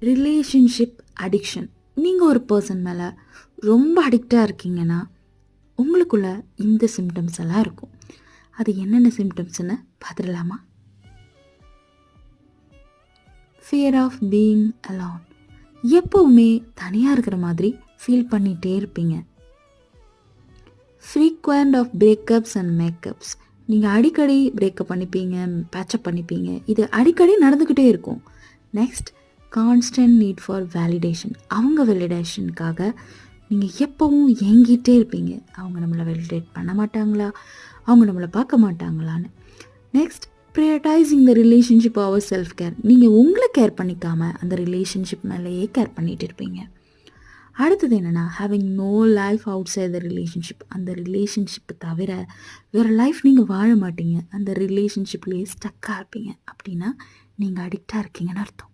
Relationship addiction. நீங்கள் ஒரு person மேலே ரொம்ப அடிக்டாக இருக்கீங்கன்னா உங்களுக்குள்ள இந்த சிம்டம்ஸ் எல்லாம் இருக்கும். அது என்னென்ன சிம்டம்ஸ்னு பார்த்துடலாமா? Fear of being alone. எப்போவுமே தனியாக இருக்கிற மாதிரி ஃபீல் பண்ணிகிட்டே இருப்பீங்க. Frequent of breakups and makeups. நீங்கள் அடிக்கடி பிரேக்கப் பண்ணிப்பீங்க, பேச்சப் பண்ணிப்பீங்க. இது அடிக்கடி நடந்துக்கிட்டே இருக்கும். Next, constant need for validation. அவங்க வேலிடேஷனுக்காக நீங்கள் எப்போவும் ஏங்கிட்டே இருப்பீங்க. அவங்க நம்மளை வேலிடேட் பண்ண மாட்டாங்களா, அவங்க நம்மளை பார்க்க மாட்டாங்களான்னு. Next, prioritizing the relationship over self care. நீங்கள் உங்களை கேர் பண்ணிக்காமல் அந்த ரிலேஷன்ஷிப் மேலேயே கேர் பண்ணிகிட்டு இருப்பீங்க. அடுத்தது என்னென்னா, having no life outside the relationship. அந்த ரிலேஷன்ஷிப்பை தவிர வேறு லைஃப் நீங்கள் வாழ மாட்டீங்க. அந்த ரிலேஷன்ஷிப்லேயே ஸ்டக்காக இருப்பீங்க. அப்படின்னா நீங்கள் அடிக்டாக இருக்கீங்கன்னு அர்த்தம்.